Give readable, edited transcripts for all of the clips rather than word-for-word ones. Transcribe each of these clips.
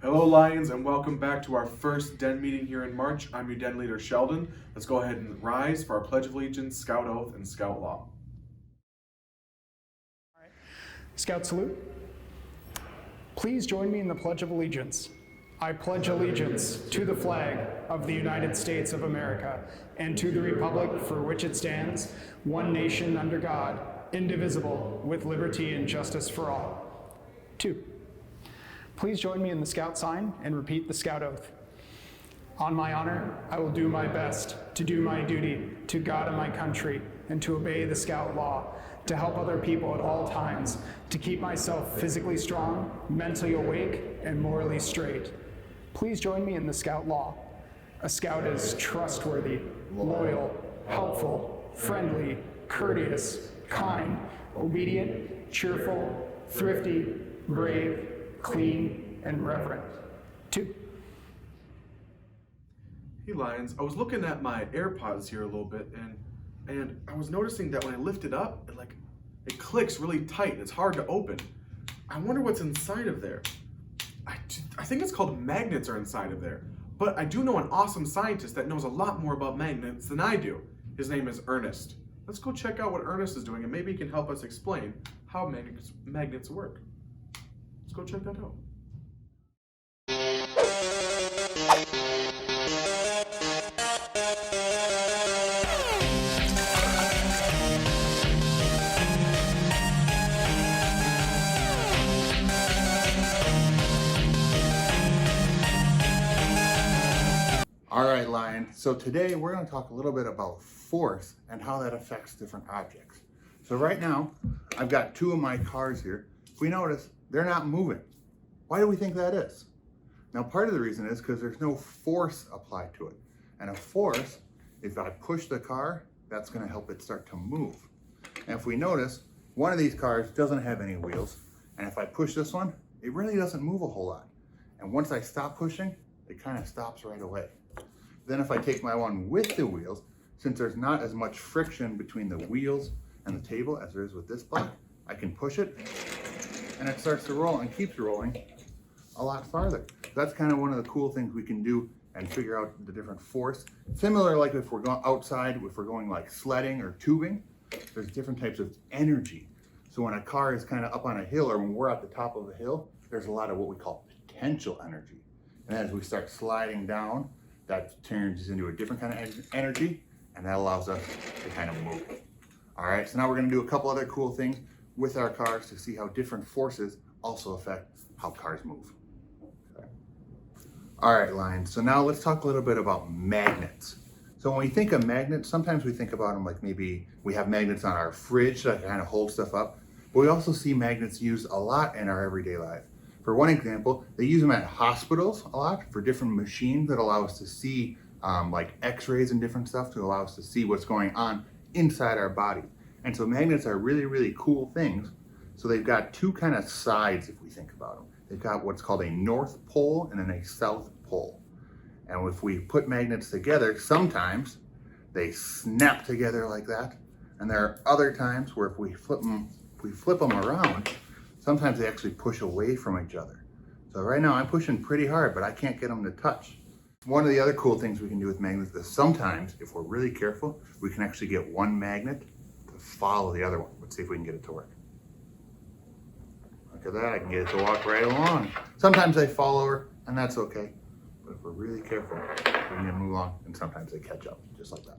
Hello Lions, and welcome back to our first Den meeting here in March. I'm your Den leader Sheldon. Let's go ahead and rise for our Pledge of Allegiance, Scout Oath, and Scout Law. All right. Scout salute. Please join me in the Pledge of Allegiance. I pledge allegiance to the flag of the United States of America and to the republic for which it stands, one nation under God, indivisible, with liberty and justice for all. 2. Please join me in the Scout sign and repeat the Scout Oath. On my honor, I will do my best to do my duty to God and my country and to obey the Scout law, to help other people at all times, to keep myself physically strong, mentally awake, and morally straight. Please join me in the Scout law. A Scout is trustworthy, loyal, helpful, friendly, courteous, kind, obedient, cheerful, thrifty, brave, clean, and reverent. 2. Hey Lions, I was looking at my AirPods here a little bit, and I was noticing that when I lift it up, it clicks really tight. It's hard to open. I wonder what's inside of there. I think it's called magnets are inside of there. But I do know an awesome scientist that knows a lot more about magnets than I do. His name is Ernest. Let's go check out what Ernest is doing, and maybe he can help us explain how magnets work. Let's go check that out. All right, Lion. So today we're going to talk a little bit about force and how that affects different objects. So right now, I've got two of my cars here. If we notice, they're not moving. Why do we think that is? Now, part of the reason is because there's no force applied to it. And a force, if I push the car, that's going to help it start to move. And if we notice, one of these cars doesn't have any wheels. And if I push this one, it really doesn't move a whole lot. And once I stop pushing, it kind of stops right away. Then if I take my one with the wheels, since there's not as much friction between the wheels and the table as there is with this block, I can push it and it starts to roll and keeps rolling a lot farther. That's kind of one of the cool things we can do and figure out the different force. Similar like if we're going outside, if we're going like sledding or tubing, there's different types of energy. So when a car is kind of up on a hill or when we're at the top of a hill, there's a lot of what we call potential energy. And as we start sliding down, that turns into a different kind of energy, and that allows us to kind of move. All right, so now we're gonna do a couple other cool things with our cars to see how different forces also affect how cars move. Okay. All right, Lions, so now let's talk a little bit about magnets. So when we think of magnets, sometimes we think about them like maybe we have magnets on our fridge that kind of hold stuff up, but we also see magnets used a lot in our everyday life. For one example, they use them at hospitals a lot for different machines that allow us to see like x-rays and different stuff to allow us to see what's going on inside our body. And so magnets are really, really cool things. So they've got two kind of sides if we think about them. They've got what's called a north pole and then a south pole. And if we put magnets together, sometimes they snap together like that. And there are other times where if we flip them around, sometimes they actually push away from each other. So right now I'm pushing pretty hard, but I can't get them to touch. One of the other cool things we can do with magnets is sometimes, if we're really careful, we can actually get one magnet to follow the other one. Let's see if we can get it to work. Look at that, I can get it to walk right along. Sometimes they fall over, and that's okay. But if we're really careful, we can move along, and sometimes they catch up, just like that.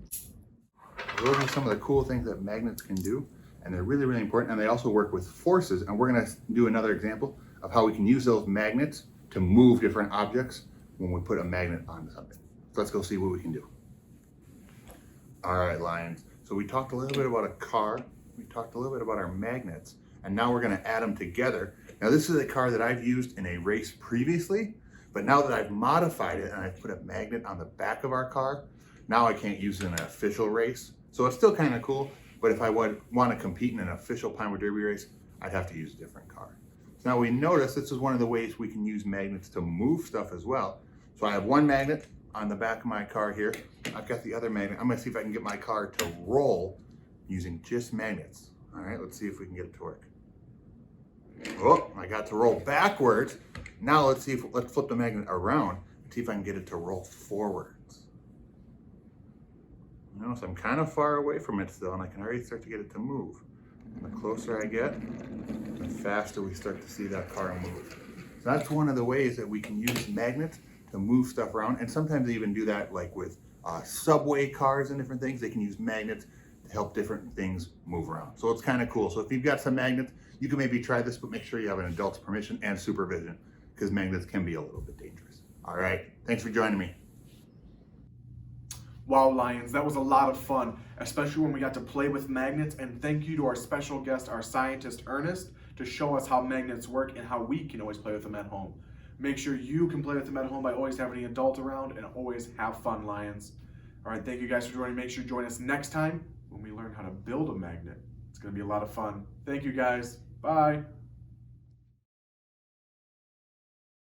Those are some of the cool things that magnets can do. And they're really, really important. And they also work with forces. And we're gonna do another example of how we can use those magnets to move different objects when we put a magnet onto something. So let's go see what we can do. All right, Lions. So we talked a little bit about a car. We talked a little bit about our magnets. And now we're gonna add them together. Now this is a car that I've used in a race previously, but now that I've modified it and I've put a magnet on the back of our car, now I can't use it in an official race. So it's still kind of cool. But if I would want to compete in an official Pinewood Derby race, I'd have to use a different car. So now we notice this is one of the ways we can use magnets to move stuff as well. So I have one magnet on the back of my car here. I've got the other magnet. I'm gonna see if I can get my car to roll using just magnets. All right, let's see if we can get it to work. Oh, I got to roll backwards. Now let's flip the magnet around and see if I can get it to roll forwards. Notice I'm kind of far away from it still, and I can already start to get it to move. And the closer I get, the faster we start to see that car move. So that's one of the ways that we can use magnets to move stuff around, and sometimes they even do that like with subway cars and different things. They can use magnets to help different things move around. So it's kind of cool. So if you've got some magnets, you can maybe try this, but make sure you have an adult's permission and supervision, because magnets can be a little bit dangerous. All right, thanks for joining me. Wow, Lions, that was a lot of fun, especially when we got to play with magnets. And thank you to our special guest, our scientist Ernest, to show us how magnets work and how we can always play with them at home. Make sure you can play with them at home by always having an adult around, and always have fun, Lions. All right, thank you guys for joining. Make sure you join us next time when we learn how to build a magnet. It's going to be a lot of fun. Thank you guys. Bye.